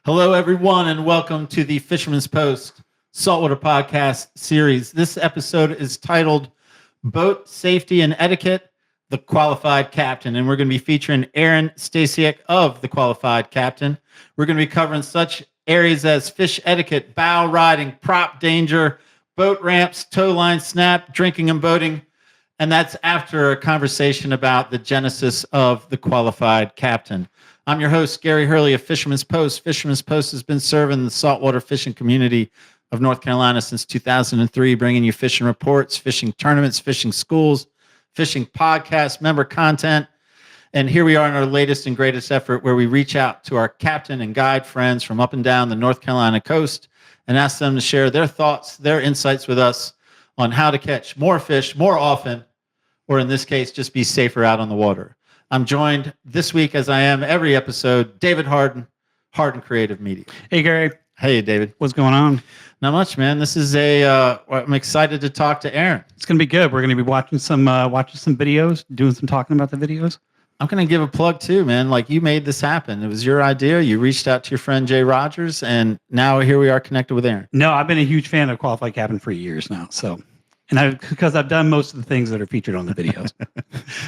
Hello, everyone, and welcome to the Fisherman's Post Saltwater Podcast series. This episode is titled Boat Safety and Etiquette, the Qualified Captain. And we're going to be featuring Aaron Stasiak of the Qualified Captain. We're going to be covering such areas as fish etiquette, bow riding, prop danger, boat ramps, tow line snap, drinking and boating. And that's after a conversation about the genesis of the Qualified Captain. I'm your host, Gary Hurley of Fisherman's Post. Fisherman's Post has been serving the saltwater fishing community of North Carolina since 2003, bringing you fishing reports, fishing tournaments, fishing schools, fishing podcasts, member content. And here we are in our latest and greatest effort where we reach out to our captain and guide friends from up and down the North Carolina coast and ask them to share their thoughts, their insights with us on how to catch more fish more often, or in this case, just be safer out on the water. I'm joined this week, as I am every episode, David Harden, Harden Creative Media. Hey, Gary. Hey, David. What's going on? Not much, man. This is I'm excited to talk to Aaron. It's going to be good. We're going to be watching some videos, doing some talking about the videos. I'm going to give a plug too, man. Like, you made this happen. It was your idea. You reached out to your friend Jay Rogers, and now here we are connected with Aaron. No, I've been a huge fan of Qualified Captain for years now. Because I've done most of the things that are featured on the videos.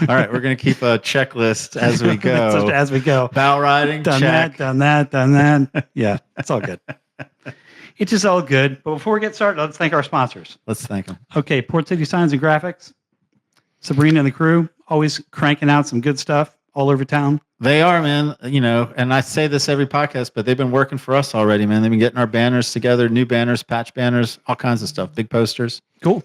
All right, we're going to keep a checklist as we go. As we go. Bow riding, done check. Done that. Yeah, it's all good. It's just all good. But before we get started, let's thank our sponsors. Let's thank them. Okay, Port City Signs and Graphics. Sabrina and the crew, always cranking out some good stuff all over town. They are, man. You know, and I say this every podcast, but they've been working for us already, man. They've been getting our banners together, new banners, patch banners, all kinds of stuff, big posters. Cool.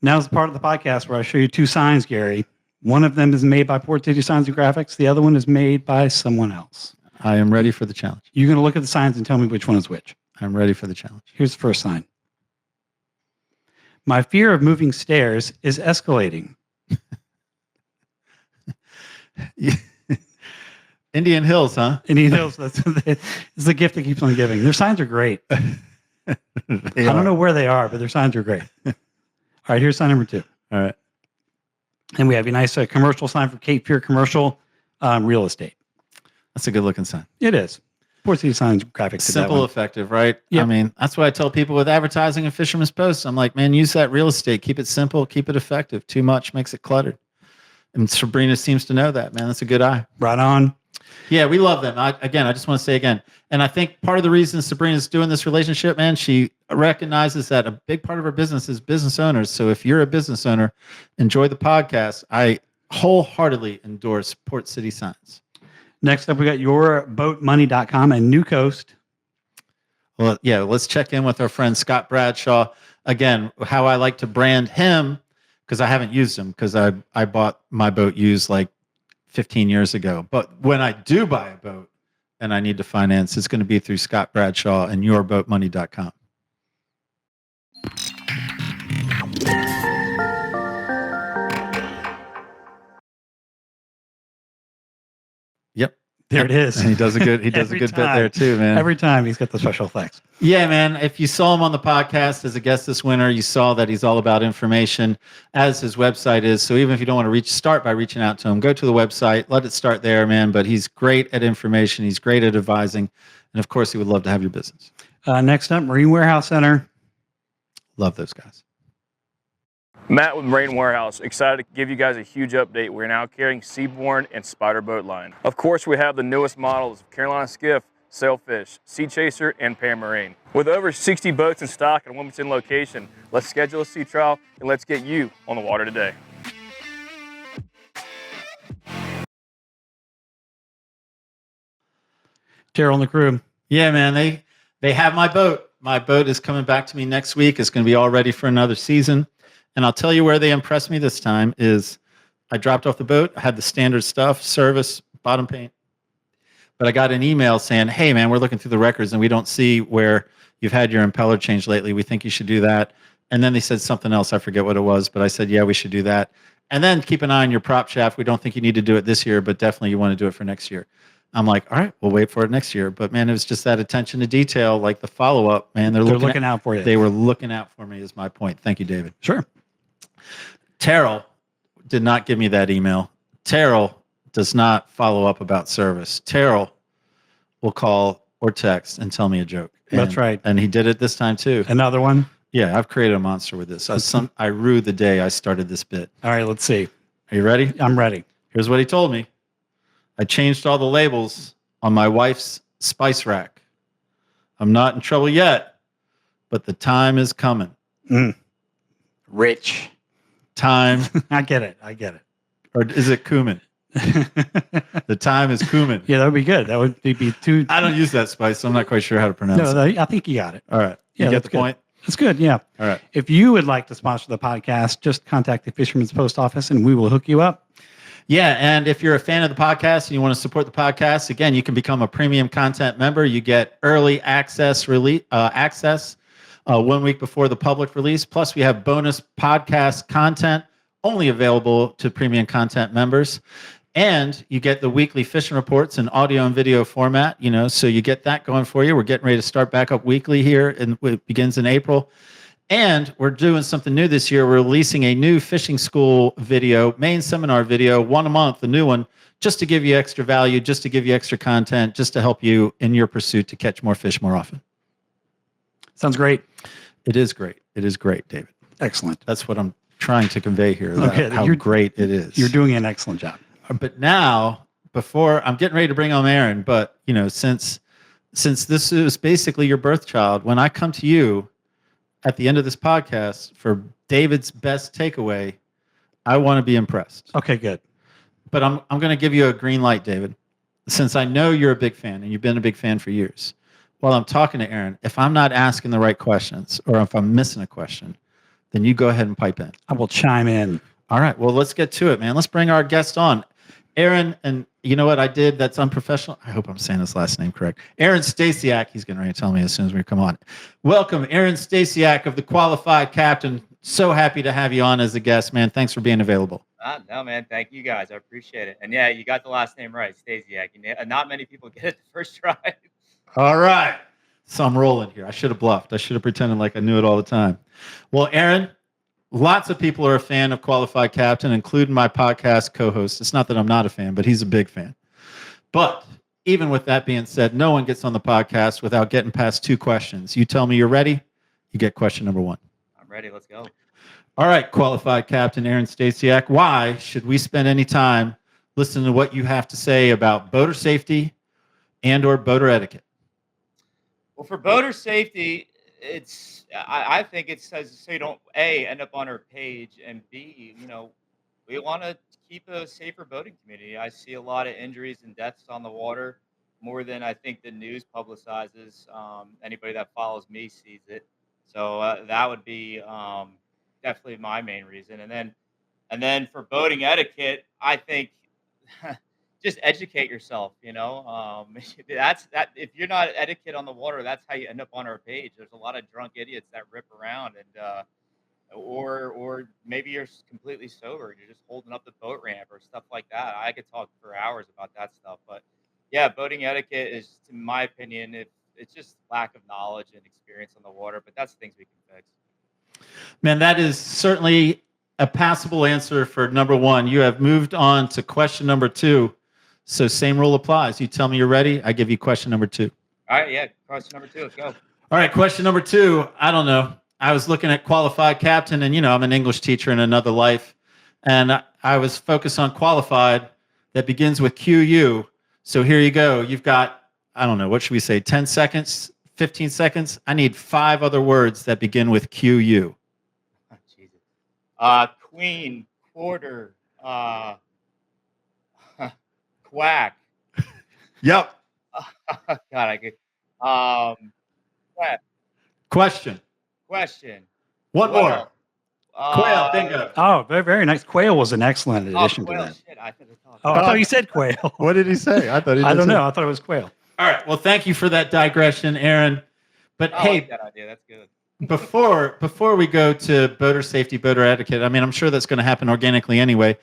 Now's the part of the podcast where I show you two signs, Gary. One of them is made by Port City Signs and Graphics. The other one is made by someone else. I am ready for the challenge. You're going to look at the signs and tell me which one is which. I'm ready for the challenge. Here's the first sign. My fear of moving stairs is escalating. Indian Hills, huh? Indian Hills. That's the gift that keeps on giving. Their signs are great. I don't know where they are, but their signs are great. All right, here's sign number 2. All right. And we have a nice commercial sign for Cape Fear Commercial Real Estate. That's a good looking sign. It is. Port City Signs Graphics. Simple, effective, right? Yep. I mean, that's what I tell people with advertising and Fisherman's Post. I'm like, man, use that real estate. Keep it simple. Keep it effective. Too much makes it cluttered. And Sabrina seems to know that, man. That's a good eye. Right on. Yeah, we love them. I just want to say again, and I think part of the reason Sabrina's doing this relationship, man, she recognizes that a big part of her business is business owners. So if you're a business owner, enjoy the podcast. I wholeheartedly endorse Port City Signs. Next up, we got yourboatmoney.com and New Coast. Well, yeah, let's check in with our friend Scott Bradshaw. Again, how I like to brand him, because I haven't used him, because I bought my boat used like 15 years ago. But when I do buy a boat and I need to finance, it's going to be through Scott Bradshaw and yourboatmoney.com. Yep. There it is. And he does a good bit there too, man. Every time he's got the special effects. Yeah, man. If you saw him on the podcast as a guest this winter, you saw that he's all about information, as his website is. So even if you don't want to start by reaching out to him, go to the website, let it start there, man. But he's great at information. He's great at advising. And of course, he would love to have your business. Next up, Marine Warehouse Center. Love those guys. Matt with Marine Warehouse, excited to give you guys a huge update. We're now carrying Seabourn and Spider boat line. Of course, we have the newest models of Carolina Skiff, Sailfish, Sea Chaser, and Pan Marine. With over 60 boats in stock in Wilmington location, let's schedule a sea trial and let's get you on the water today. Terrell and the crew. Yeah, man. They have my boat. My boat is coming back to me next week. It's going to be all ready for another season. And I'll tell you where they impressed me this time is I dropped off the boat. I had the standard stuff, service, bottom paint. But I got an email saying, hey, man, we're looking through the records and we don't see where you've had your impeller changed lately. We think you should do that. And then they said something else. I forget what it was, but I said, yeah, we should do that. And then keep an eye on your prop shaft. We don't think you need to do it this year, but definitely you want to do it for next year. I'm like, all right, we'll wait for it next year. But man, it was just that attention to detail, like the follow-up, man. They're looking out for you. They were looking out for me is my point. Thank you, David. Sure. Terrell did not give me that email. Terrell does not follow up about service. Terrell will call or text and tell me a joke. That's right. And he did it this time too. Another one. Yeah, I've created a monster with this. I rue the day I started this bit. All right, let's see. Are you ready? I'm ready. Here's what he told me. I changed all the labels on my wife's spice rack. I'm not in trouble yet, but the time is coming. Rich. Time. I get it. Or is it cumin? The time is cumin. Yeah, that would be good. That would be too. I don't use that spice, so I'm not quite sure how to pronounce it. No, I think you got it. All right. Yeah, You get that's the good. point? That's good. Yeah. All right. If you would like to sponsor the podcast, just contact the Fisherman's Post Office and we will hook you up. Yeah, and if you're a fan of the podcast and you want to support the podcast, again, you can become a premium content member. You get early access 1 week before the public release. Plus, we have bonus podcast content only available to premium content members. And you get the weekly fishing reports in audio and video format, so you get that going for you. We're getting ready to start back up weekly here, and it begins in April. And we're doing something new this year. We're releasing a new fishing school video, main seminar video, one a month, a new one, just to give you extra value, just to give you extra content, just to help you in your pursuit to catch more fish more often. Sounds great. It is great. It is great, David. Excellent. That's what I'm trying to convey here, how great it is. You're doing an excellent job. But now, before I'm getting ready to bring home Aaron, but since this is basically your birth child, when I come to you at the end of this podcast for David's best takeaway, I want to be impressed. Okay, good. But I'm going to give you a green light, David, since I know you're a big fan and you've been a big fan for years. While I'm talking to Aaron, if I'm not asking the right questions or if I'm missing a question, then you go ahead and pipe in. I will chime in. All right. Well, let's get to it, man. Let's bring our guest on. Aaron, and you know what I did that's unprofessional? I hope I'm saying his last name correct. Aaron Stasiak. He's going to tell me as soon as we come on. Welcome, Aaron Stasiak of the Qualified Captain. So happy to have you on as a guest, man. Thanks for being available. No, man. Thank you guys. I appreciate it. And yeah, you got the last name right, Stasiak. Not many people get it the first try. All right. So I'm rolling here. I should have bluffed. I should have pretended like I knew it all the time. Well, Aaron, lots of people are a fan of Qualified Captain, including my podcast co-host. It's not that I'm not a fan, but he's a big fan. But even with that being said, no one gets on the podcast without getting past two questions. You tell me you're ready, you get question number one. I'm ready. Let's go. All right, Qualified Captain Aaron Stasiak, why should we spend any time listening to what you have to say about boater safety and or boater etiquette? Well, for boater safety, I think it says so you don't end up on our page, and B, we want to keep a safer boating community. I see a lot of injuries and deaths on the water, more than I think the news publicizes. Anybody that follows me sees it, so that would be definitely my main reason. And then for boating etiquette, I think just educate yourself. That's that. If you're not etiquette on the water, that's how you end up on our page. There's a lot of drunk idiots that rip around, and or maybe you're completely sober. You're just holding up the boat ramp or stuff like that. I could talk for hours about that stuff, but yeah, boating etiquette is, in my opinion, it's just lack of knowledge and experience on the water. But that's things we can fix. Man, that is certainly a passable answer for number one. You have moved on to question number two. So same rule applies. You tell me you're ready, I give you question number two. All right, yeah, question number two. Let's go. All right, question number two. I don't know. I was looking at Qualified Captain, and I'm an English teacher in another life, and I was focused on qualified that begins with QU. So here you go. You've got, I don't know, what should we say, 10 seconds, 15 seconds? I need 5 other words that begin with QU. Oh, Jesus. Queen, quarter, quack. Yep. God, I could. Quack. Question. One more. Quail, bingo. Oh, very, very nice. Quail was an excellent addition quail, to that. shit, I I thought you said quail. What did he say? I thought he I don't know. I thought it was quail. All right. Well, thank you for that digression, Aaron. But I hey, like that idea. That's good. before we go to boater safety, boater etiquette, I mean, I'm sure that's going to happen organically anyway.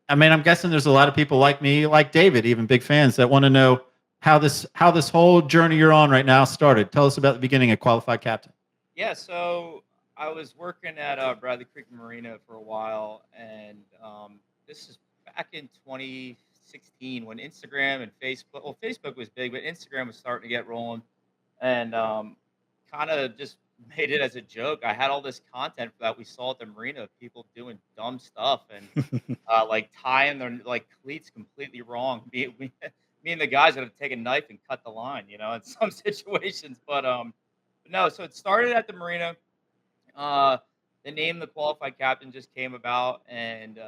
I mean, I'm guessing there's a lot of people like me, like David, even big fans that want to know how this whole journey you're on right now started. Tell us about the beginning of Qualified Captain. Yeah, so I was working at Bradley Creek Marina for a while, and this is back in 2016, 2016 when Instagram and Facebook. Well, Facebook was big, but Instagram was starting to get rolling, and kind of just made it as a joke. I had all this content that we saw at the marina of people doing dumb stuff and like tying their like cleats completely wrong. Me and the guys would have taken a knife and cut the line, in some situations. But no. So it started at the marina. Uh, the name the qualified captain just came about, and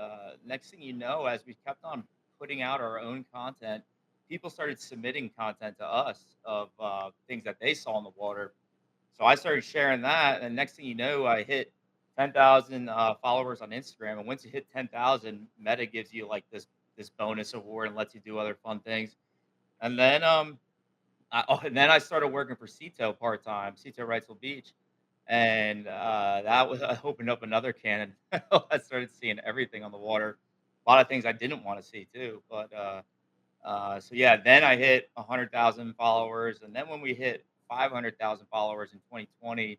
next thing you know, as we kept on putting out our own content, people started submitting content to us of things that they saw in the water. So I started sharing that, and next thing you know, I hit 10,000 followers on Instagram. And once you hit 10,000, Meta gives you like this bonus award and lets you do other fun things. And then and then I started working for Cito part time, Cito Wrightsville Beach, and that was opened up another can. And I started seeing everything on the water, a lot of things I didn't want to see too. So yeah, then I hit 100,000 followers, and then when we hit 500,000 followers in 2020,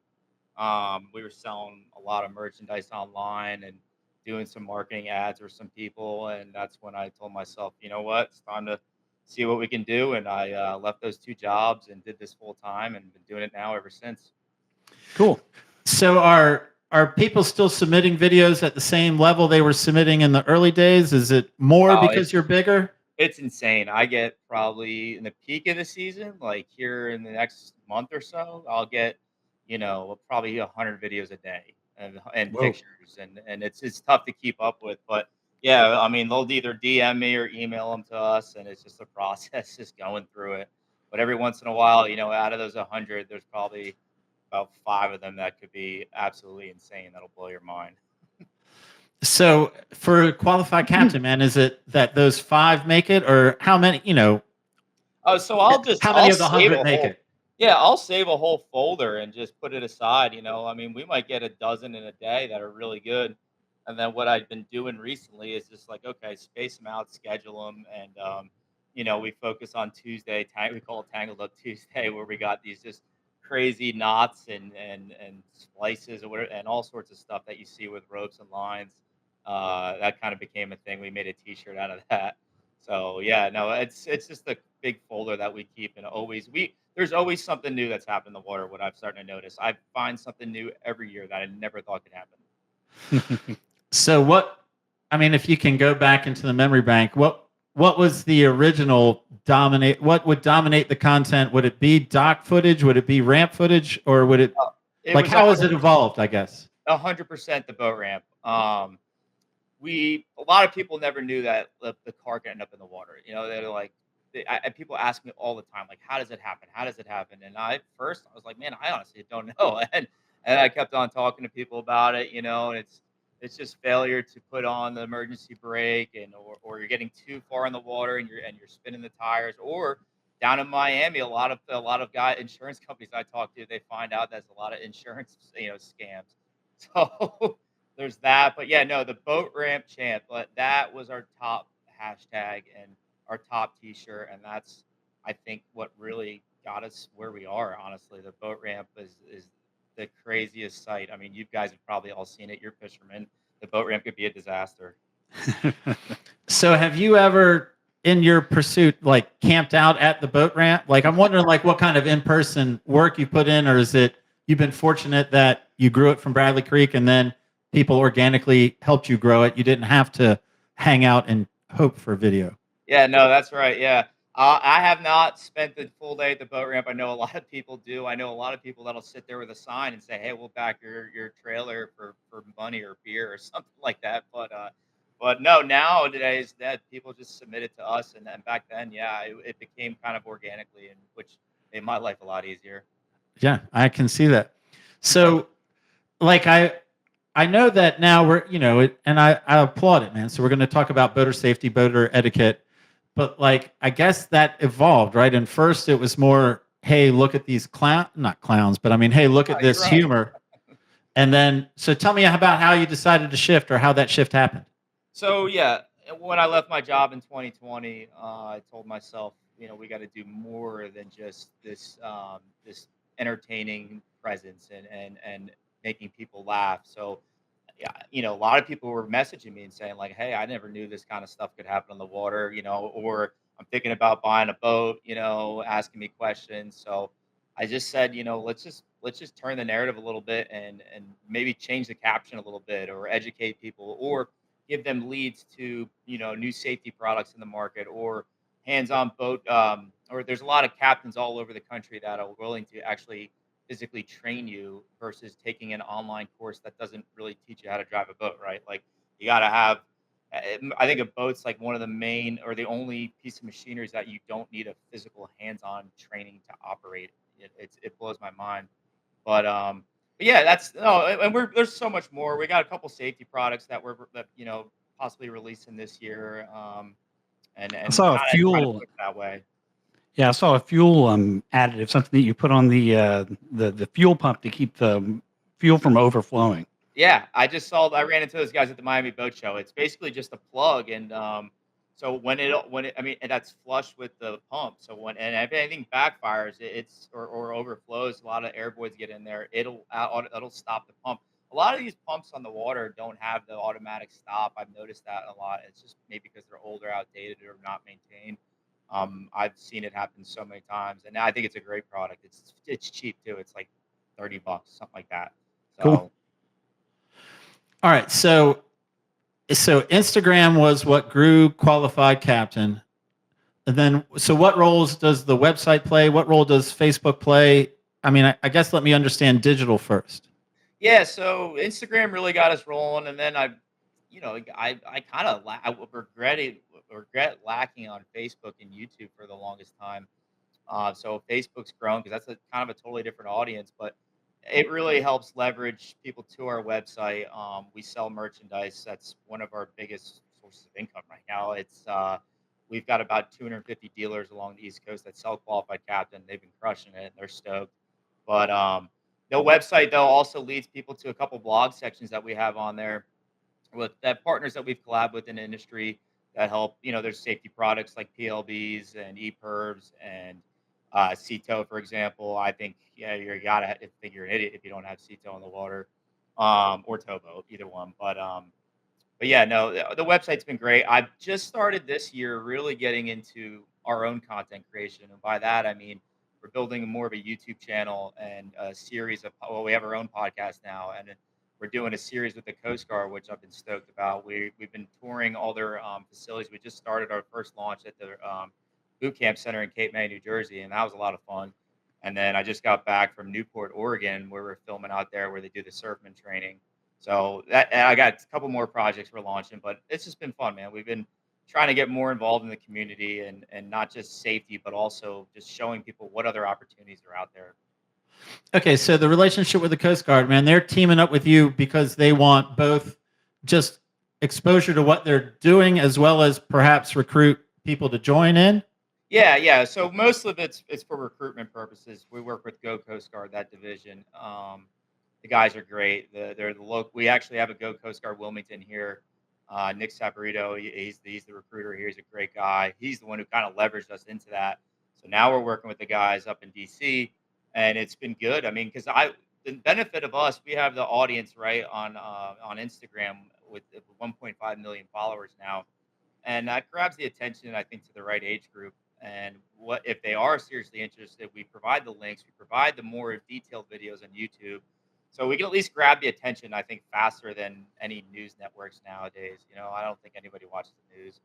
we were selling a lot of merchandise online and doing some marketing ads for some people, and that's when I told myself, you know what, it's time to see what we can do, and I left those two jobs and did this full time, and been doing it now ever since. Cool. So are people still submitting videos at the same level they were submitting in the early days? Is it more Oh, because you're bigger? it's insane. I get probably in the peak of the season, like here in the next month or so, I'll get, probably 100 videos a day and Whoa. pictures, and it's tough to keep up with. But yeah, I mean, they'll either DM me or email them to us, and it's just a process, just going through it. But every once in a while, out of those 100, there's probably about five of them that could be absolutely insane. That'll blow your mind. So for a qualified captain, man, is it that those five make it, or how many? Oh, so How many I'll of the save 100 a make whole it? yeah, I'll save a whole folder and just put it aside. I mean, we might get a dozen in a day that are really good. And then what I've been doing recently is just like, okay, space them out, schedule them, and we focus on Tuesday. We call it Tangled Up Tuesday, where we got these just crazy knots and splices or whatever, and all sorts of stuff that you see with ropes and lines. That kind of became a thing. We made a T-shirt out of that. So yeah, no, it's just a big folder that we keep, and there's always something new that's happened in the water. What I've started to notice, I find something new every year that I never thought could happen. So I mean, if you can go back into the memory bank, what was the original dominate? What would dominate the content? Would it be dock footage? Would it be ramp footage? Or would it, It like, was how has it evolved, I guess? 100% the boat ramp. A lot of people never knew that the car could end up in the water. They're like, people ask me all the time, like, how does it happen? How does it happen? And at first I was like, man, I honestly don't know. And I kept on talking to people about it, and it's just failure to put on the emergency brake, or you're getting too far in the water and you're spinning the tires, or down in Miami, a lot of guy insurance companies I talk to, they find out there's a lot of insurance, scams. So there's that. But yeah, no, the boat ramp champ, but that was our top hashtag and our top T-shirt, and that's, I think, what really got us where we are. Honestly, the boat ramp is the craziest sight. I mean, you guys have probably all seen it. You're fishermen. The boat ramp could be a disaster. So have you ever, in your pursuit, like, camped out at the boat ramp? Like, I'm wondering, like, what kind of in-person work you put in, or is it you've been fortunate that you grew it from Bradley Creek and then people organically helped you grow it? You didn't have to hang out and hope for video. Yeah, no, that's right. Yeah. I have not spent the full day at the boat ramp. I know a lot of people do. I know a lot of people that'll sit there with a sign and say, "Hey, we'll back your trailer for money or beer or something like that." But no, nowadays that people just submit it to us, and then back then, yeah, it became kind of organically, and which made my life a lot easier. Yeah, I can see that. So, like, I know that now we're, and I applaud it, man. So we're going to talk about boater safety, boater etiquette, but, like, I guess that evolved, right? And first it was more, hey, look at these not clowns, but I mean, hey, look at You're this right. humor. And then, so tell me about how you decided to shift, or how that shift happened. So yeah, when I left my job in 2020, I told myself, we got to do more than just this entertaining presence and making people laugh. So yeah, a lot of people were messaging me and saying like, "Hey, I never knew this kind of stuff could happen on the water," or I'm thinking about buying a boat, asking me questions. So I just said, let's just turn the narrative a little bit and maybe change the caption a little bit or educate people or give them leads to, new safety products in the market or hands-on boat or there's a lot of captains all over the country that are willing to actually physically train you versus taking an online course that doesn't really teach you how to drive a boat, right? Like you got to have. I think a boat's like one of the main or the only piece of machinery that you don't need a physical hands-on training to operate. It blows my mind, but yeah, that's no, and there's so much more. We got a couple safety products that possibly releasing this year, I and saw a kind of trying to fuel. push that way. Yeah, I saw a fuel additive, something that you put on the fuel pump to keep the fuel from overflowing. Yeah, I ran into those guys at the Miami Boat Show. It's basically just a plug, and so I mean, and that's flush with the pump. So if anything backfires, or overflows, a lot of air voids get in there. It'll stop the pump. A lot of these pumps on the water don't have the automatic stop. I've noticed that a lot. It's just maybe because they're older, outdated, or not maintained. I've seen it happen so many times, and I think it's a great product. It's cheap too. It's like $30, something like that. Cool. So. All right. So Instagram was what grew Qualified Captain. And then, so what roles does the website play? What role does Facebook play? I mean, I guess let me understand digital first. Yeah, so Instagram really got us rolling, and then I kind of regret lacking on Facebook and YouTube for the longest time. So Facebook's grown because that's a kind of a totally different audience, but it really helps leverage people to our website. We sell merchandise. That's one of our biggest sources of income right now. We've got about 250 dealers along the East Coast that sell Qualified Captain. They've been crushing it. They're stoked. But the website though also leads people to a couple blog sections that we have on there with that partners that we've collabed with in the industry that help. There's safety products like PLBs and EPIRBs and CETO, for example. I think you gotta think you're an idiot if you don't have CETO in the water, or Tobo, either one. But yeah, no, the website's been great. I've just started this year really getting into our own content creation, and by that I mean we're building more of a YouTube channel and a series of we have our own podcast now, and we're doing a series with the Coast Guard, which I've been stoked about. We've been touring all their facilities. We just started our first launch at the boot camp center in Cape May, New Jersey, and that was a lot of fun. And then I just got back from Newport, Oregon, where we're filming out there where they do the surfman training. So that and I got a couple more projects we're launching, but it's just been fun, man. We've been trying to get more involved in the community and not just safety, but also just showing people what other opportunities are out there. Okay, so the relationship with the Coast Guard, man, they're teaming up with you because they want both just exposure to what they're doing as well as perhaps recruit people to join in. Yeah, yeah. So most of it's for recruitment purposes. We work with Go Coast Guard, that division. The guys are great. They're the local. We actually have a Go Coast Guard Wilmington here. Nick Saporito, he's the recruiter here. He's a great guy. He's the one who kind of leveraged us into that. So now we're working with the guys up in DC, and it's been good. I mean, because the benefit of us, we have the audience right on Instagram with 1.5 million followers now, and that grabs the attention, I think, to the right age group. And what if they are seriously interested? We provide the links, we provide the more detailed videos on YouTube, so we can at least grab the attention. I think faster than any news networks nowadays. I don't think anybody watches the news.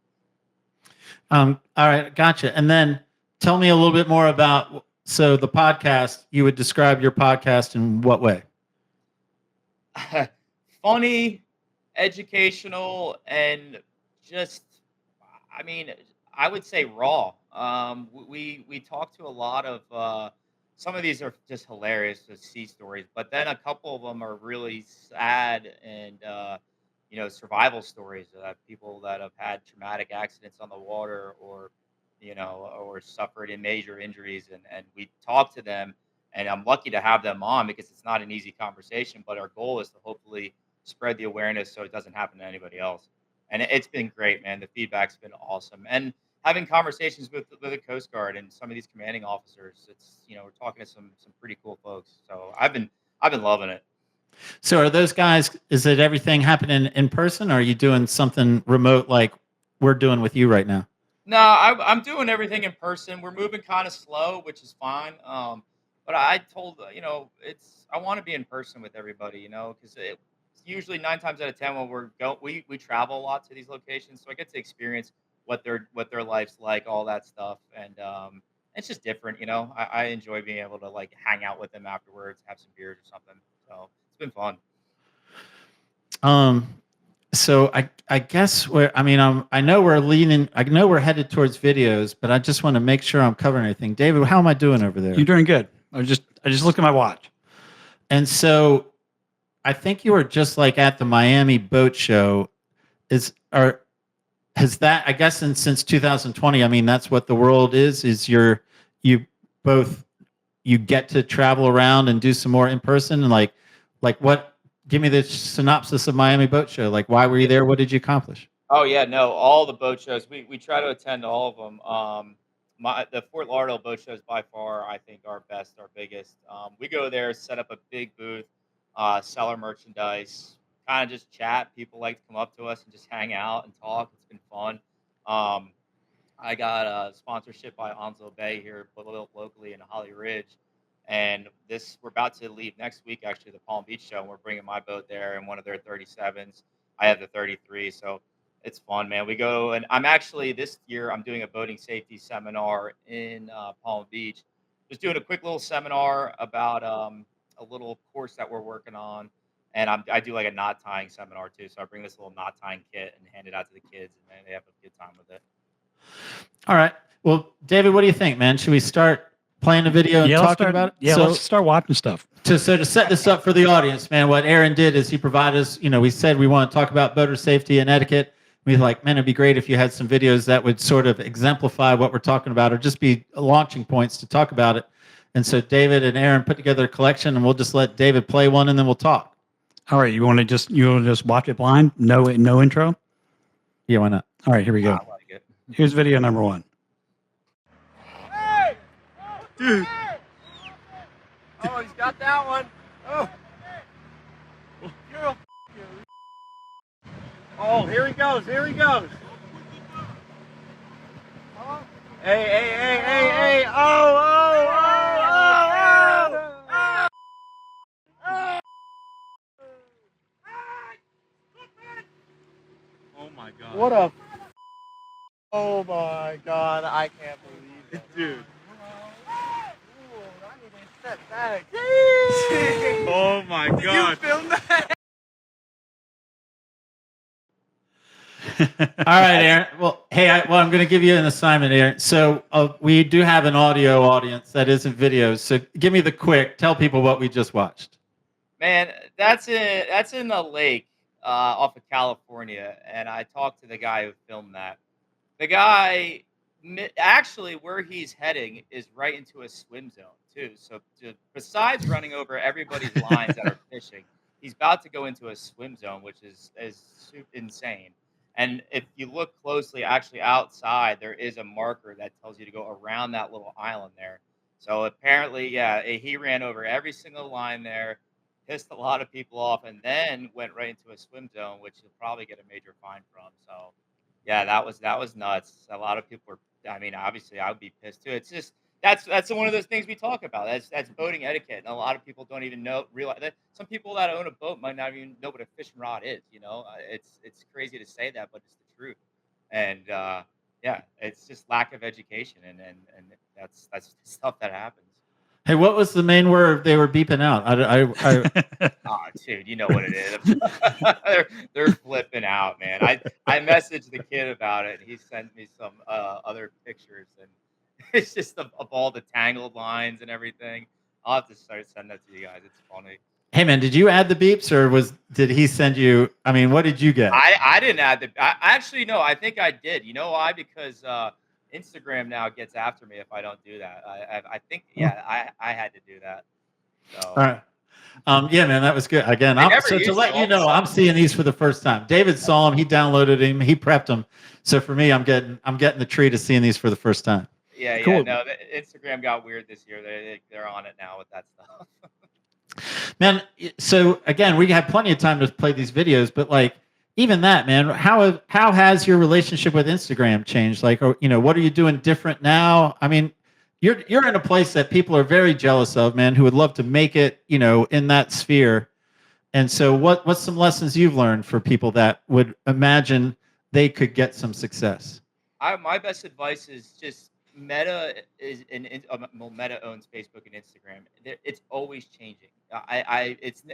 All right, gotcha. And then tell me a little bit more about so the podcast. You would describe your podcast in what way? Funny, educational, and just, I mean, I would say raw. We talk to a lot of some of these are just hilarious to see stories, but then a couple of them are really sad and survival stories of people that have had traumatic accidents on the water or suffered in major injuries, and we talk to them, and I'm lucky to have them on because it's not an easy conversation, but our goal is to hopefully spread the awareness so it doesn't happen to anybody else. And it's been great, man. The feedback's been awesome. And having conversations with the Coast Guard and some of these commanding officers, we're talking to some pretty cool folks. So I've been loving it. So are those guys, is it everything happening in person, or are you doing something remote like we're doing with you right now? No, I'm doing everything in person. We're moving kind of slow, which is fine. But I told it's I want to be in person with everybody, because it's usually 9 times out of 10 when we travel a lot to these locations, so I get to experience what their life's like, all that stuff, and it's just different. I enjoy being able to like hang out with them afterwards, have some beers or something. So it's been fun. Um, so I guess I know we're headed towards videos, but I just want to make sure I'm covering everything. David, how am I doing over there? You're doing good. I just looked at my watch. And so I think you were just like at the Miami Boat Show. Has that, I guess, since 2020? I mean, that's what the world is. You both you get to travel around and do some more in person, and like what? Give me the synopsis of Miami Boat Show. Like, why were you there? What did you accomplish? Oh yeah, no, all the boat shows we try to attend all of them. The Fort Lauderdale boat show is by far I think our best, our biggest. We go there, set up a big booth, sell our merchandise, kind of just chat. People like to come up to us and just hang out and talk. It's been fun. Um, I got a sponsorship by Onslow Bay here, locally in Holly Ridge, and this we're about to leave next week. Actually, the Palm Beach show, and we're bringing my boat there and one of their 37s. I have the 33, so it's fun, man. We go, and I'm actually this year I'm doing a boating safety seminar in Palm Beach. Just doing a quick little seminar about a little course that we're working on, and I do like a knot tying seminar too. So I bring this little knot tying kit and hand it out to the kids, and then they have a good time with it. All right. Well, David, what do you think, man? Should we start playing the video and talking about it? Yeah, let's start watching stuff. To set this up for the audience, man, what Aaron did is he provided us, we said we want to talk about boater safety and etiquette. We were like, man, it'd be great if you had some videos that would sort of exemplify what we're talking about or just be launching points to talk about it. And so David and Aaron put together a collection, and we'll just let David play one, and then we'll talk. All right, you want to just watch it blind? No intro? Yeah, why not? All right, here we go. I like it. Here's video number 1. Dude. Oh, he's got that one. Oh. Oh, here he goes. Here he goes. Hey. Oh my God. What a. Oh my God. I can't believe it. Dude. Step back. Oh my God. Did you film that? All right, Aaron. Well, hey, I'm going to give you an assignment, Aaron. So we do have an audio audience that isn't video. So give me tell people what we just watched. Man, that's in the lake off of California, and I talked to the guy who filmed that. The guy, actually, where he's heading is right into a swim zone too. So besides running over everybody's lines that are fishing, he's about to go into a swim zone, which is insane. And if you look closely, actually outside, there is a marker that tells you to go around that little island there. So apparently, yeah, he ran over every single line there, pissed a lot of people off, and then went right into a swim zone, which you'll probably get a major fine from. So, yeah, that was nuts. A lot of people were. I mean, obviously, I would be pissed too. It's just that's one of those things we talk about. That's boating etiquette, and a lot of people don't even realize that. Some people that own a boat might not even know what a fishing rod is. It's crazy to say that, but it's the truth. And yeah, it's just lack of education, and that's stuff that happens. Hey, what was the main word they were beeping out? Oh, dude, you know what it is. they're flipping out, man. I messaged the kid about it, and he sent me some other pictures, and it's just of all the tangled lines and everything. I'll have to start sending that to you guys. It's funny. Hey, man, did you add the beeps, or did he send you? I mean, what did you get? I didn't add the. Actually, no, I think I did. You know why? Because Instagram now gets after me if I don't do that. I think, yeah, I had to do that. So. All right. Yeah, man, that was good. Again, so to let you know, I'm seeing these for the first time. David saw them, he downloaded them, he prepped them. So for me, I'm getting the treat of seeing these for the first time. Yeah, cool. No, Instagram got weird this year. They're on it now with that stuff. Man, so again, we had plenty of time to play these videos, but like even that, man, how has your relationship with Instagram changed? Like, or, what are you doing different now? I mean, you're in a place that people are very jealous of, man, who would love to make it, in that sphere. And so what's some lessons you've learned for people that would imagine they could get some success? My best advice is just Meta is well, Meta owns Facebook and Instagram. It's always changing. It's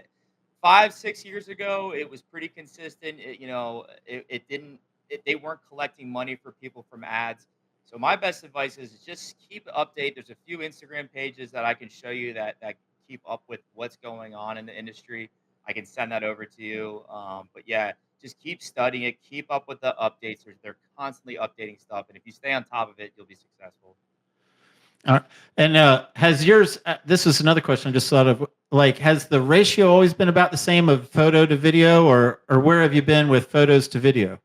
5, 6 years ago, it was pretty consistent. It didn't. They weren't collecting money for people from ads. So my best advice is just keep update. There's a few Instagram pages that I can show you that keep up with what's going on in the industry. I can send that over to you. But yeah, just keep studying it. Keep up with the updates. They're constantly updating stuff, and if you stay on top of it, you'll be successful. And has yours? This is another question I just thought of. Like, has the ratio always been about the same of photo to video, or where have you been with photos to video?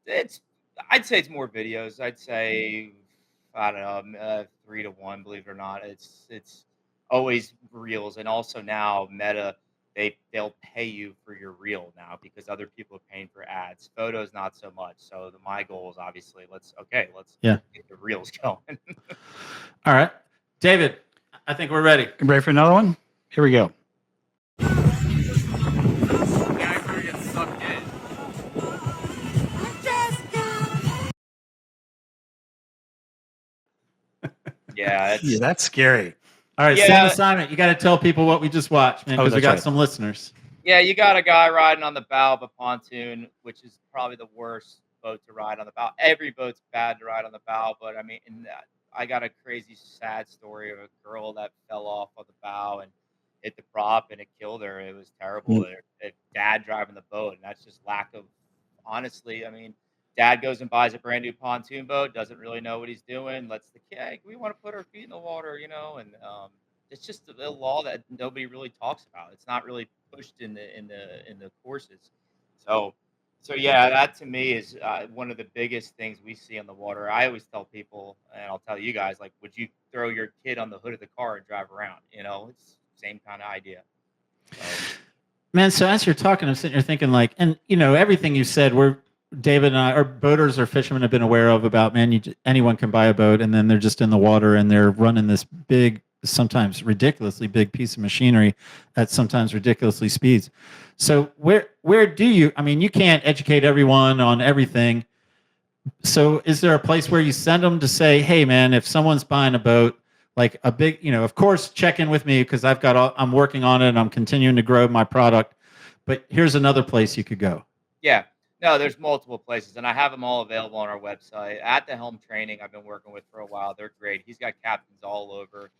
It's I'd say it's more videos. I'd say I don't know, 3 to 1. Believe it or not, it's always reels, and also now Meta they'll pay you for your reel now because other people are paying for ads. Photos not so much. So my goal is obviously let's Yeah. get the reels going. All right, David, I think we're ready. You ready for another one? Here we go. Yeah, I get sucked in. Yeah, Yeah, that's scary. All right, Yeah. same assignment. You got to tell people what we just watched, man, Oh, because we that's got right. some listeners. Yeah, you got a guy riding on the bow of a pontoon, which is probably the worst boat to ride on the bow. Every boat's bad to ride on the bow, but I mean, I got a crazy, sad story of a girl that fell off of the bow and hit the prop, and it killed her. It was terrible. Dad driving the boat, and that's just lack of, honestly. I mean, dad goes and buys a brand new pontoon boat, doesn't really know what he's doing. Lets the kid, "Hey, we want to put our feet in the water, and it's just a law that nobody really talks about. It's not really pushed in the courses. So so yeah, that to me is one of the biggest things we see on the water. I always tell people, and I'll tell you guys, like, would you throw your kid on the hood of the car and drive around? It's same kind of idea. So, Man, so as you're talking, I'm sitting here thinking, like, and everything you said, David and I, or boaters or fishermen, have been aware of about, man, anyone can buy a boat, and then they're just in the water and they're running this big, sometimes ridiculously big piece of machinery at sometimes ridiculously speeds. So where do you? I mean, you can't educate everyone on everything. So is there a place where you send them to say, hey, man, if someone's buying a boat, like a big, of course, check in with me because I'm working on it and I'm continuing to grow my product. But here's another place you could go. yeah, no, there's multiple places, and I have them all available on our website. At the Helm Training, I've been working with for a while. They're great. He's got captains all over.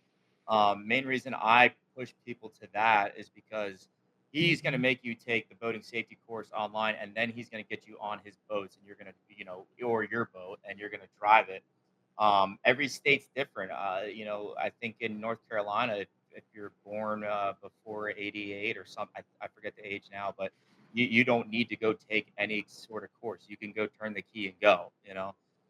Main reason I push people to that is because he's going to make you take the boating safety course online, and then he's going to get you on his boats, and you're going to, or your boat, and you're going to drive it. Every state's different. I think in North Carolina, if you're born before '88 or something, I forget the age now, but you don't need to go take any sort of course. You can go turn the key and go.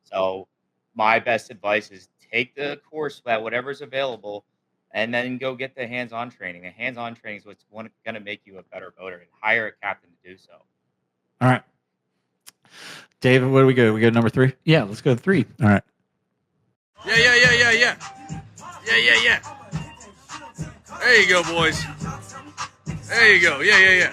So my best advice is take the course that whatever's available, and then go get the hands-on training. The hands-on training is what's going to make you a better boater, and hire a captain to do so. All right. David, where do we go? We go number 3? Yeah, let's go to 3. All right. Yeah. There you go, boys. There you go. Yeah.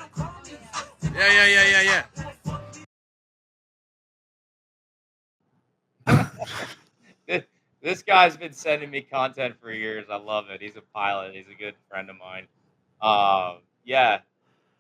This guy's been sending me content for years. I love it. He's a pilot. He's a good friend of mine. Yeah,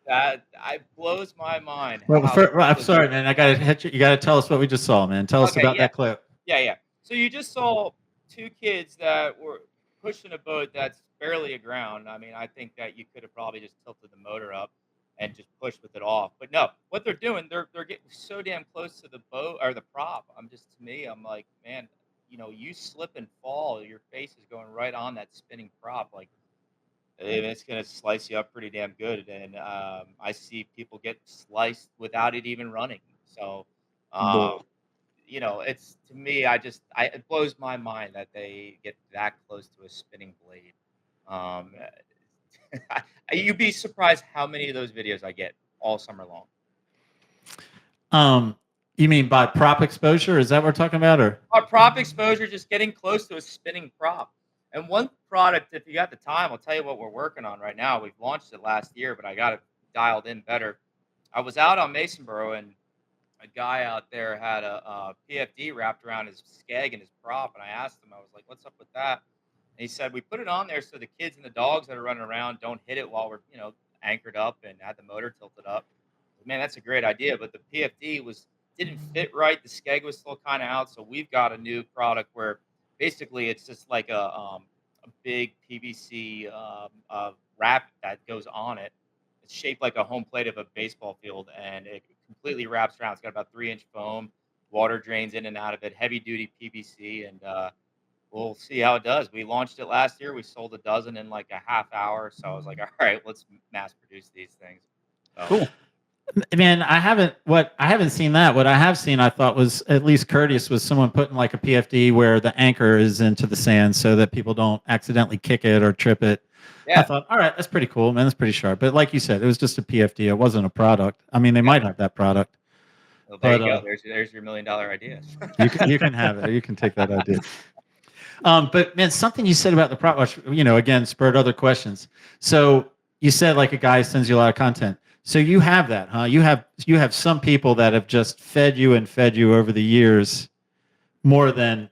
that I blows my mind. Well, How I'm people sorry, do. man. I got to hit you. You got to tell us what we just saw, man. Tell us Okay, about yeah, that clip. yeah. So you just saw two kids that were pushing a boat that's barely aground. I mean, I think that you could have probably just tilted the motor up and just pushed with it off. But no, what they're doing, they're getting so damn close to the boat or the prop. To me, I'm like, man, you slip and fall, your face is going right on that spinning prop, like, and it's gonna slice you up pretty damn good. And I see people get sliced without it even running. So, um, it's to me, it blows my mind that they get that close to a spinning blade. Um, You'd be surprised how many of those videos I get all summer long. You mean by prop exposure? Is that what we're talking about, or? Our prop exposure, just getting close to a spinning prop. And one product, if you got the time, I'll tell you what we're working on right now. We've launched it last year, but I got it dialed in better. I was out on Masonboro, and a guy out there had a PFD wrapped around his skeg and his prop, and I asked him, I was like, "What's up with that?" And he said, "We put it on there so the kids and the dogs that are running around don't hit it while we're anchored up and had the motor tilted up." Man, that's a great idea, but the PFD didn't fit right. The skeg was still kind of out, so we've got a new product where basically it's just like a big PVC wrap that goes on it. It's shaped like a home plate of a baseball field, and it completely wraps around. It's got about 3-inch foam, water drains in and out of it, heavy duty PVC, and we'll see how it does. We launched it last year. We sold a dozen in like a half hour, so I was like, all right, let's mass produce these things. So, Cool. Man, I haven't seen that. What I have seen, I thought was at least courteous, was someone putting like a PFD where the anchor is into the sand so that people don't accidentally kick it or trip it. Yeah. I thought, all right, that's pretty cool, man. That's pretty sharp. But like you said, it was just a PFD. It wasn't a product. I mean, they might have that product. Well, there But, you go. There's your $1 million idea. You can have it. You can take that idea. But man, something you said about the prop watch, again, spurred other questions. So you said like a guy sends you a lot of content. So you have that, huh? You have some people that have just fed you over the years more than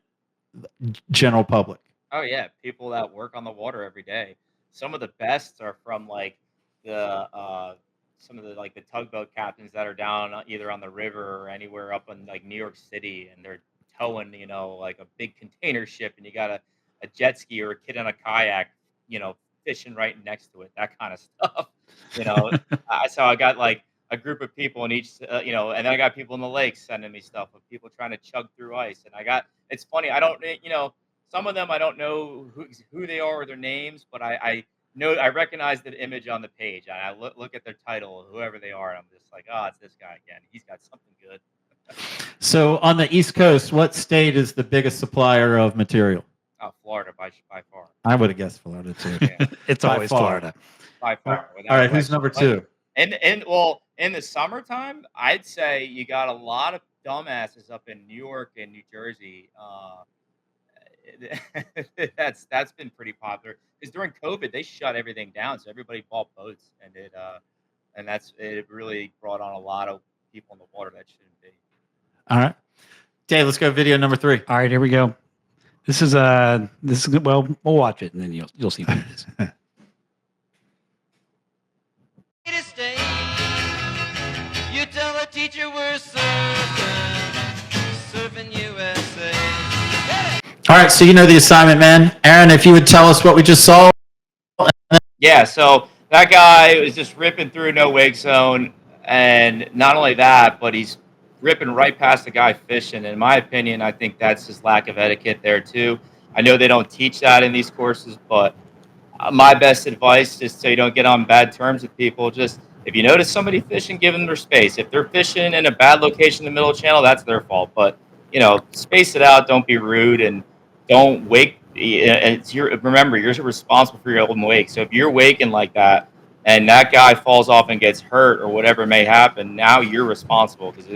general public. Oh yeah, people that work on the water every day. Some of the best are from like some of the like the tugboat captains that are down either on the river or anywhere up in like New York City, and they're towing like a big container ship, and you got a jet ski or a kid on a kayak, fishing right next to it, that kind of stuff. So I got like a group of people in each, and then I got people in the lakes sending me stuff of people trying to chug through ice. And it's funny, I don't, some of them I don't know who they are or their names, but I know, I recognize the image on the page, and I look at their title, whoever they are, and I'm just like, oh, it's this guy again. He's got something good. So on the East Coast, what state is the biggest supplier of material? Oh, Florida by far. I would have guessed Florida too. Yeah. It's By always far. Florida. By far. All right, who's number two? And in the summertime, I'd say you got a lot of dumbasses up in New York and New Jersey. That's been pretty popular because during COVID they shut everything down, so everybody bought boats, and it really brought on a lot of people in the water that shouldn't be. All right, Dave, let's go video number 3. All right, here we go. This is well, we'll watch it and then you'll see what it is. You tell the teacher we're surfing USA. All right, so you know the assignment, man. Aaron, if you would tell us what we just saw. Yeah, so that guy was just ripping through no wake zone, and not only that, but he's ripping right past the guy fishing. In my opinion, I think that's just lack of etiquette there too. I know they don't teach that in these courses, but my best advice, just so you don't get on bad terms with people, just if you notice somebody fishing, give them their space. If they're fishing in a bad location in the middle of the channel, that's their fault. But space it out. Don't be rude, and don't wake. Remember, you're responsible for your own wake. So if you're waking like that, and that guy falls off and gets hurt or whatever may happen, now you're responsible, because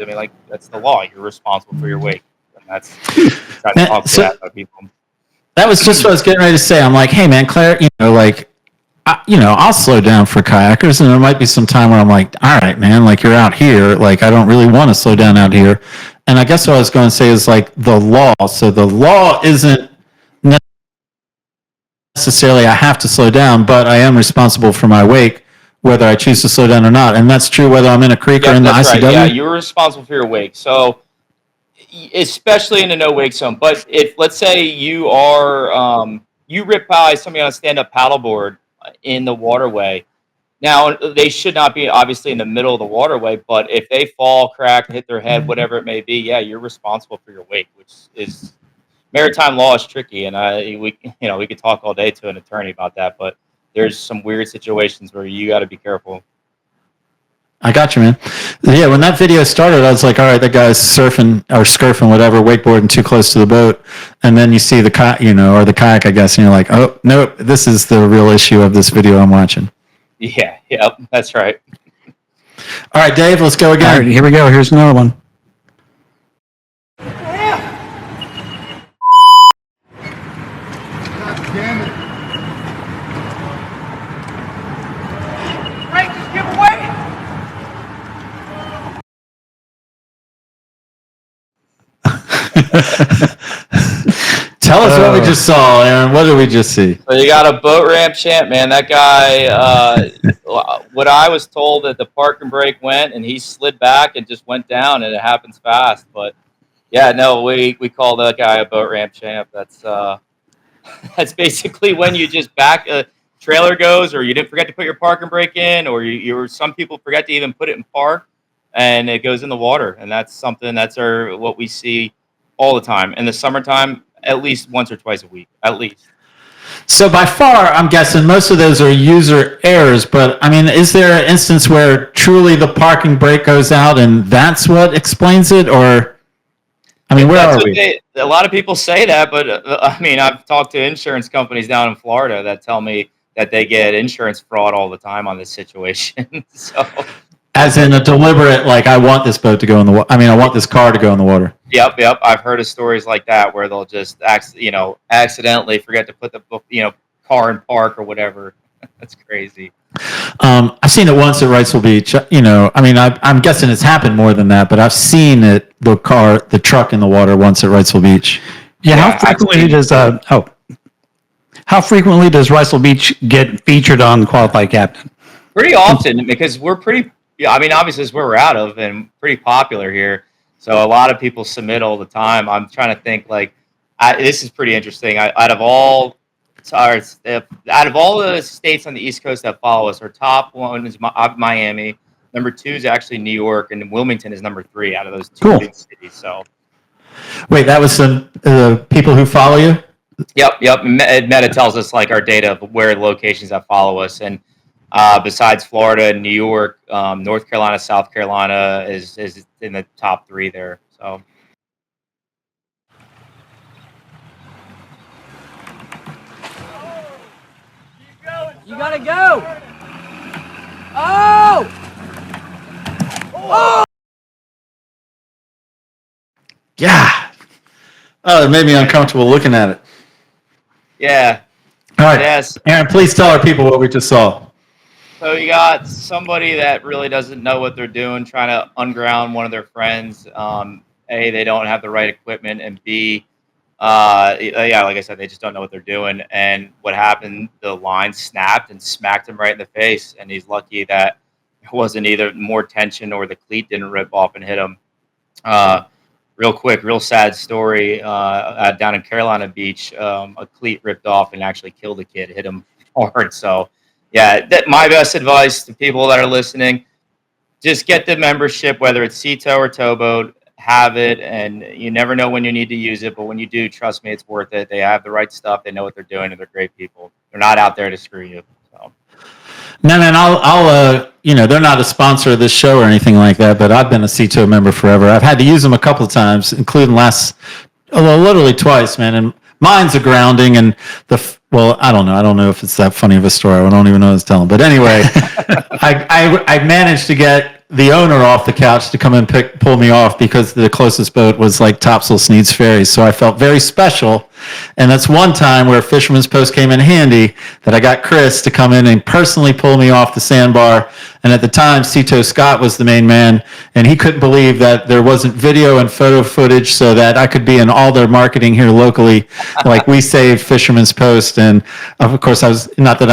that's the law. You're responsible for your wake, and that's that by people. That was just what I was getting ready to say. I'm like, hey man, Claire, I'll slow down for kayakers, and there might be some time where I'm like, all right, man, like you're out here, like I don't really want to slow down out here. And I guess what I was going to say is like the law. So the law isn't necessarily I have to slow down, but I am responsible for my wake, whether I choose to slow down or not. And that's true whether I'm in a creek or in the ICW. Right. Yeah, you're responsible for your wake. So especially in a no wake zone. But if, let's say you are, you rip by somebody on a stand-up paddleboard in the waterway. Now, they should not be obviously in the middle of the waterway, but if they fall, crack, hit their head, whatever it may be, yeah, you're responsible for your wake, which is maritime law is tricky, and we could talk all day to an attorney about that, but there's some weird situations where you got to be careful. I got you, man. Yeah, when that video started, I was like, all right, that guy's surfing or scurfing, whatever, wakeboarding too close to the boat. And then you see the kayak, or the kayak, I guess, and you're like, oh, nope, this is the real issue of this video I'm watching. Yeah, yep, that's right. All right, Dave, let's go All again. right, here we go. Here's another one. Tell us what we just saw, Aaron. What did we just see? So you got a boat ramp champ, man. That guy, what I was told that the park and brake went and he slid back and just went down, and it happens fast. But yeah, no, we call that guy a boat ramp champ. That's that's basically when you just back a trailer goes, or you didn't forget to put your park and brake in, or you some people forget to even put it in park, and it goes in the water. And that's something that's what we see all the time in the summertime, at least once or twice a week, at least. So by far, I'm guessing most of those are user errors, but I mean, is there an instance where truly the parking brake goes out and that's what explains it? Or, I mean, where are we? A lot of people say that, but I mean, I've talked to insurance companies down in Florida that tell me that they get insurance fraud all the time on this situation. So, As in a deliberate, like, I want this boat to go in the water. I mean, I want this car to go in the water. yep. I've heard of stories like that where they'll just, accidentally forget to put the car in park or whatever. That's crazy. I've seen it once at Wrightsville Beach. I mean, I'm guessing it's happened more than that, but I've seen the truck in the water once at Wrightsville Beach. Yeah, Yeah, how frequently does Wrightsville Beach get featured on Qualified Captain? Pretty often, because we're pretty. Yeah, I mean, obviously, it's where we're out of and pretty popular here. So a lot of people submit all the time. I'm trying to think this is pretty interesting. Out of all the states on the East Coast that follow us, our top one is Miami. Number 2 is actually New York, and Wilmington is number 3 out of those 2 Cool. big cities. So, Wait, that was some people who follow you? yep. Meta tells us like our data of where locations that follow us, and besides Florida, New York, North Carolina, South Carolina is in the top 3 there. So. You gotta go! Oh! Yeah. Oh, it made me uncomfortable looking at it. Yeah. All right. Yes. Aaron, please tell our people what we just saw. So you got somebody that really doesn't know what they're doing, trying to unground one of their friends. A, they don't have the right equipment, and B, yeah, like I said, they just don't know what they're doing. And what happened? The line snapped and smacked him right in the face, and he's lucky that it wasn't either more tension or the cleat didn't rip off and hit him. Real quick, real sad story. Down in Carolina Beach, a cleat ripped off and actually killed a kid, hit him hard. So, yeah, my best advice to people that are listening: just get the membership, whether it's Sea-Tow or Towboat. Have it, and you never know when you need to use it, but when you do, trust me, it's worth it. They have the right stuff. They know what they're doing, and they're great people. They're not out there to screw you. So. No, man, I'll they're not a sponsor of this show or anything like that, but I've been a Sea-Tow member forever. I've had to use them a couple of times, including literally twice, man. And mine's a grounding, and I don't know. I don't know if it's that funny of a story. I don't even know what I was telling. But anyway, I managed to get the owner off the couch to come and pull me off because the closest boat was like Topsail Sneads Ferry. So I felt very special. And that's one time where Fisherman's Post came in handy, that I got Chris to come in and personally pull me off the sandbar. And at the time, Sea-Tow Scott was the main man, and he couldn't believe that there wasn't video and photo footage so that I could be in all their marketing here locally, like we saved Fisherman's Post. And of course, I was, not that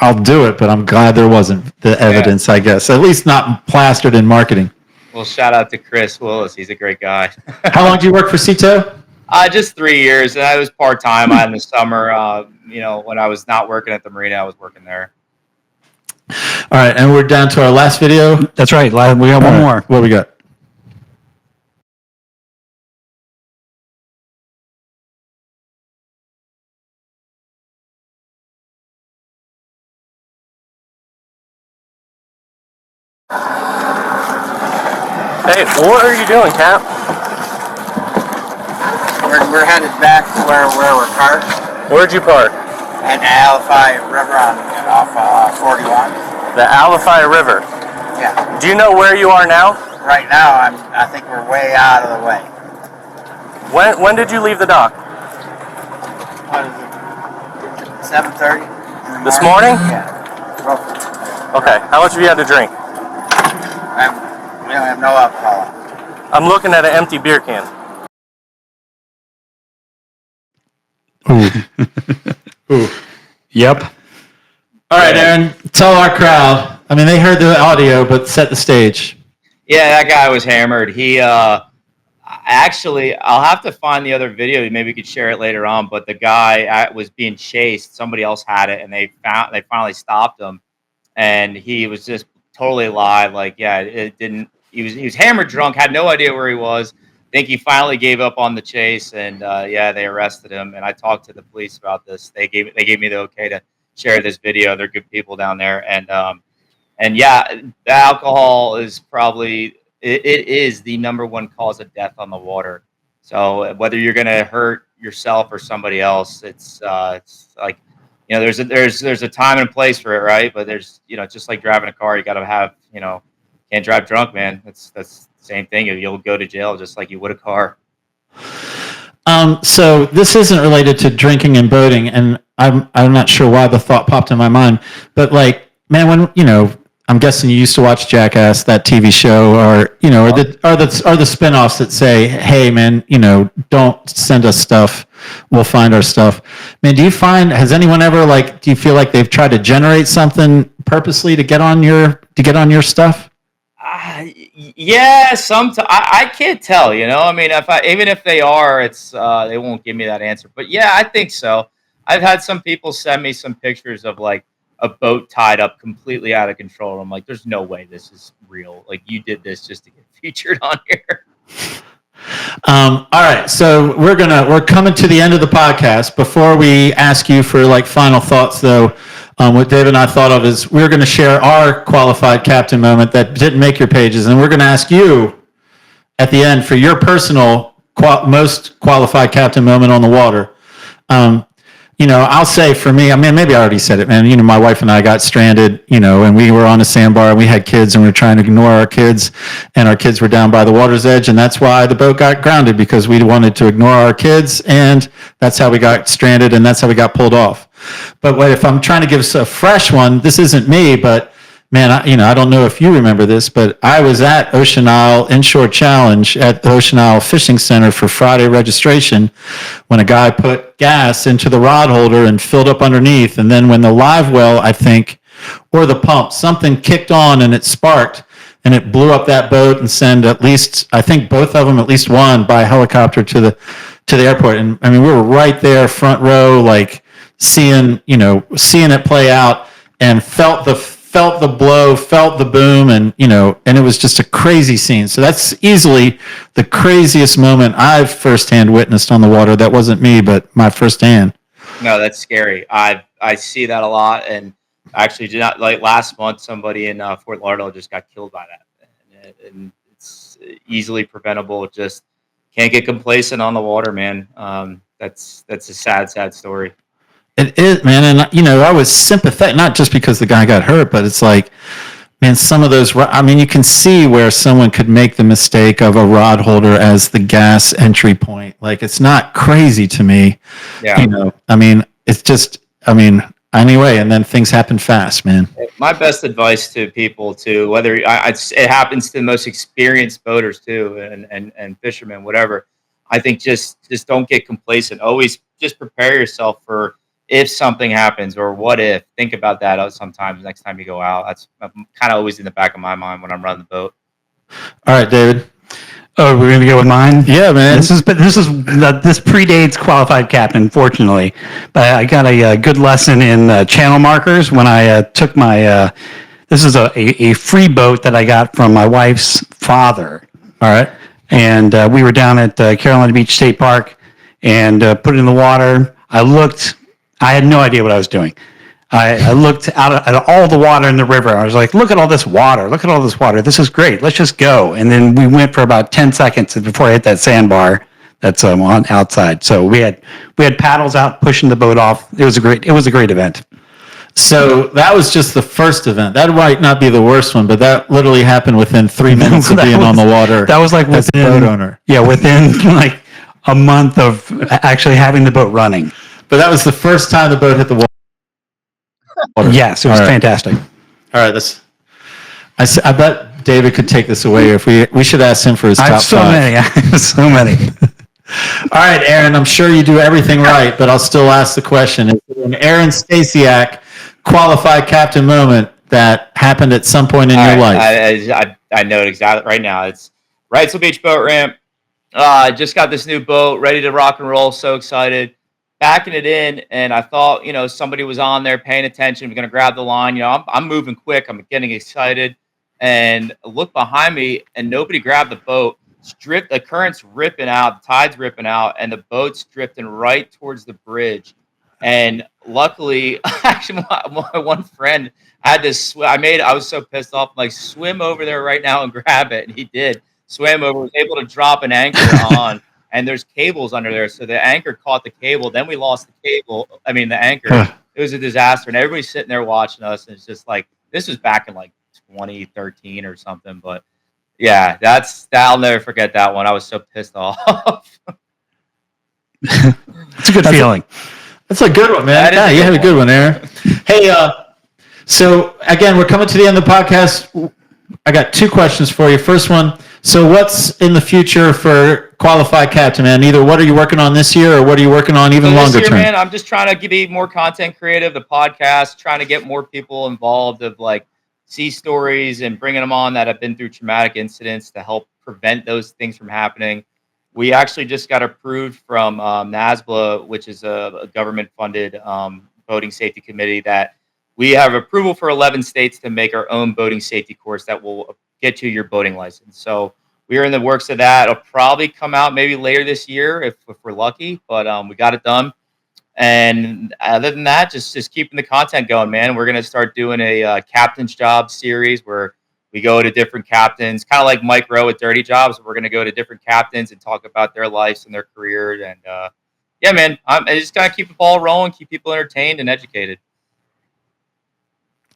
I'll do it, but I'm glad there wasn't the evidence, I guess, at least not plastered in marketing. Well, shout out to Chris Willis. He's a great guy. How long did you work for Sea-Tow? Just 3 years, and I was part-time in the summer. When I was not working at the marina, I was working there. All right, and we're down to our last video. That's right. We got one more. What we got? Hey, what are you doing, Cap? We're headed back to where we're parked Where'd you park? at Alphi River on off 41. The Alafai River. Yeah. Do you know where you are now? Right now, I think we're way out of the way. When did you leave the dock? What is it? 7:30. This morning? Yeah. Roughly. Okay. How much have you had to drink? We don't have no alcohol. I'm looking at an empty beer can. Ooh. Yep. All right, Aaron, tell our crowd. I mean, they heard the audio, but set the stage. Yeah, that guy was hammered. He actually, I'll have to find the other video. Maybe we could share it later on. But the guy was being chased. Somebody else had it, and they finally stopped him, and he was just totally alive. Like, yeah, it didn't. He was hammered drunk, had no idea where he was. I think he finally gave up on the chase, and yeah, they arrested him. And I talked to the police about this. They gave me the okay to share this video. They're good people down there, and yeah, the alcohol is probably it is the number one cause of death on the water. So whether you're going to hurt yourself or somebody else, it's like, you know, there's a time and place for it, right? But there's, you know, just like driving a car, you got to have, you know, can't drive drunk, man. That's the same thing. You'll go to jail just like you would a car. So this isn't related to drinking and boating, and I'm not sure why the thought popped in my mind, but like, man, when, you know, I'm guessing you used to watch Jackass, that TV show, or, you know, are the spinoffs that say, hey, man, you know, don't send us stuff, we'll find our stuff. Man, has anyone ever, like, do you feel like they've tried to generate something purposely to get on your stuff? Yeah, sometimes I can't tell. You know, I mean, even if they are, it's they won't give me that answer. But yeah, I think so. I've had some people send me some pictures of like a boat tied up completely out of control. I'm like, there's no way this is real. Like, you did this just to get featured on here. All right, so we're coming to the end of the podcast. Before we ask you for like final thoughts, though, what Dave and I thought of is we're going to share our qualified captain moment that didn't make your pages, and we're going to ask you at the end for your personal most qualified captain moment on the water. You know, I'll say for me, I mean, maybe I already said it, man. You know, my wife and I got stranded, you know, and we were on a sandbar and we had kids and we were trying to ignore our kids, and our kids were down by the water's edge. And that's why the boat got grounded, because we wanted to ignore our kids. And that's how we got stranded, and that's how we got pulled off. But if I'm trying to give us a fresh one, this isn't me, but man, I don't know if you remember this, but I was at Ocean Isle Inshore Challenge at the Ocean Isle Fishing Center for Friday registration when a guy put gas into the rod holder and filled up underneath. And then when the live well, I think, or the pump, something kicked on and it sparked and it blew up that boat and sent at least, I think both of them, at least one, by helicopter to the airport. And I mean, we were right there, front row, like seeing it play out, and felt the blow, felt the boom, and, you know, and it was just a crazy scene. So that's easily the craziest moment I've firsthand witnessed on the water. That wasn't me, but my firsthand. No, that's scary. I see that a lot, and actually, did not like last month, somebody in Fort Lauderdale just got killed by that, and it's easily preventable. Just can't get complacent on the water, man. That's a sad story. It is, man. And, you know, I was sympathetic, not just because the guy got hurt, but it's like, man, some of those, I mean, you can see where someone could make the mistake of a rod holder as the gas entry point. Like, it's not crazy to me. Yeah. You know, I mean, it's just, anyway, and then things happen fast, man. My best advice to people, too, whether it happens to the most experienced boaters too, and fishermen, whatever. I think just don't get complacent. Always just prepare yourself for if something happens, or what if. Think about that sometimes next time you go out. That's kind of always in the back of my mind when I'm running the boat. All right, David. Oh, we're gonna go with mine. Yeah, man. This predates qualified captain, fortunately, but I got a good lesson in channel markers when I took my. This is a free boat that I got from my wife's father. All right, and we were down at Carolina Beach State Park and put it in the water. I looked. I had no idea what I was doing. I looked out at all the water in the river. I was like, look at all this water. Look at all this water. This is great. Let's just go. And then we went for about 10 seconds before I hit that sandbar that's on outside. So we had paddles out pushing the boat off. It was a great event. So that was just the first event. That might not be the worst one, but that literally happened within 3 minutes of That being on the water. That was like as a within, boat owner. Yeah, within like a month of actually having the boat running. But that was the first time the boat hit the water. Yes, it was All right. fantastic. All right, I bet David could take this away if we should ask him for his I top have so five. many. I have so many. All right, Aaron, I'm sure you do everything right, but I'll still ask the question. Is there an Aaron Stasiak qualified captain moment that happened at some point in your life? I know it exactly right now. It's Wrightsville Beach Boat Ramp. Just got this new boat, ready to rock and roll. So excited. Backing it in, and I thought, somebody was on there paying attention. We're going to grab the line. I'm moving quick. I'm getting excited. And I look behind me, and nobody grabbed the boat. The current's ripping out, the tide's ripping out, and the boat's drifting right towards the bridge. And luckily, actually, my one friend had to swim. I was so pissed off. I'm like, swim over there right now and grab it. And he did. Swam over, was able to drop an anchor on. And there's cables under there. So the anchor caught the cable. Then we lost the cable. I mean, the anchor. It was a disaster. And everybody's sitting there watching us. And it's just like, this was back in like 2013 or something. But yeah, I'll never forget that one. I was so pissed off. It's a good feeling. That's a good one, man. Yeah, you had a good one, Aaron. Hey, so again, we're coming to the end of the podcast. I got two questions for you. First one, so what's in the future for qualified captain, man? Either what are you working on this year or what are you working on even longer term? Man, I'm just trying to be more content creative, the podcast, trying to get more people involved of like sea stories and bringing them on that have been through traumatic incidents to help prevent those things from happening. We actually just got approved from NASBLA, which is a government-funded boating safety committee, that we have approval for 11 states to make our own boating safety course that will get you your boating license. So we are in the works of that. It'll probably come out maybe later this year if we're lucky, but we got it done. And other than that, just keeping the content going, man. We're going to start doing a captain's job series where we go to different captains, kind of like Mike Rowe at Dirty Jobs. We're going to go to different captains and talk about their lives and their careers. And yeah, man, I just got to keep the ball rolling, keep people entertained and educated.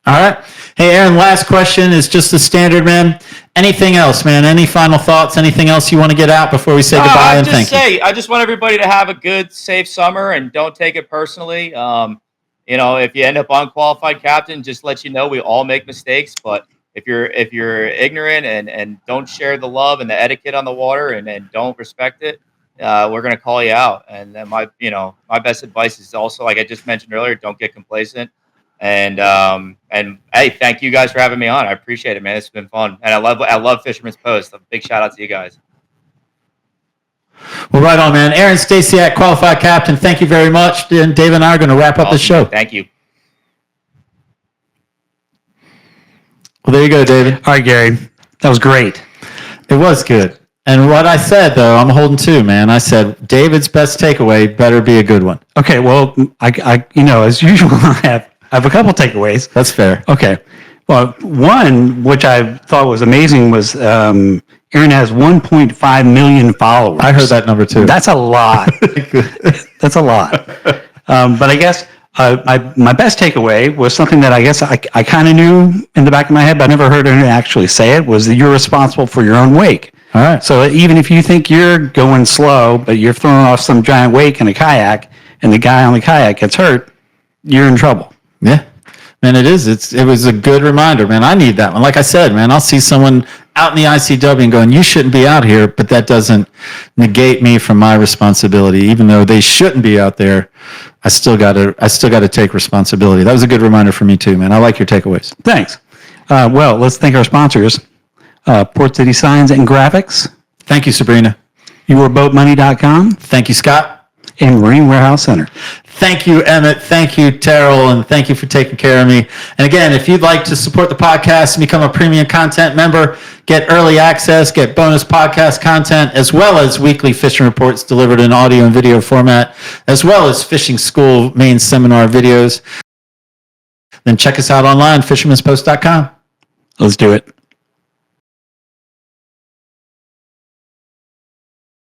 All right. Hey, Aaron, last question is just the standard, man. Anything else, man? Any final thoughts? Anything else you want to get out before we say goodbye and thank you? I just want everybody to have a good, safe summer and don't take it personally. If you end up unqualified captain, just let you know we all make mistakes. But if you're ignorant and don't share the love and the etiquette on the water and don't respect it, we're going to call you out. And then my best advice is also, like I just mentioned earlier, don't get complacent. And hey, thank you guys for having me on. I appreciate it, man. It's been fun, and I love Fisherman's Post. A big shout out to you guys. Well, right on, man. Aaron Stasiak, qualified captain. Thank you very much. And Dave and I are going to wrap up the show. Thank you. Well, there you go, David. All right, Gary. That was great. It was good. And what I said, though, I'm holding to, man. I said David's best takeaway better be a good one. Okay, well, I as usual, I have a couple takeaways. That's fair. Okay. Well, one, which I thought was amazing, was Aaron has 1.5 million followers. I heard that number too. That's a lot. That's a lot. But I guess my best takeaway was something that I guess I kind of knew in the back of my head, but I never heard anyone actually say it, was that you're responsible for your own wake. All right. So even if you think you're going slow, but you're throwing off some giant wake in a kayak, and the guy on the kayak gets hurt, you're in trouble. Yeah, man, it is. It was a good reminder, man. I need that one. Like I said, man, I'll see someone out in the ICW and going, you shouldn't be out here, but that doesn't negate me from my responsibility. Even though they shouldn't be out there, I still got to take responsibility. That was a good reminder for me too, man. I like your takeaways. Thanks. Well, let's thank our sponsors, Port City Signs and Graphics. Thank you, Sabrina. YourBoatMoney.com. Thank you, Scott. And Marine Warehouse Center. Thank you, Emmett. Thank you, Terrell, and thank you for taking care of me. And again, if you'd like to support the podcast and become a premium content member, get early access, get bonus podcast content, as well as weekly fishing reports delivered in audio and video format, as well as fishing school main seminar videos, then check us out online, fishermanspost.com. Let's do it.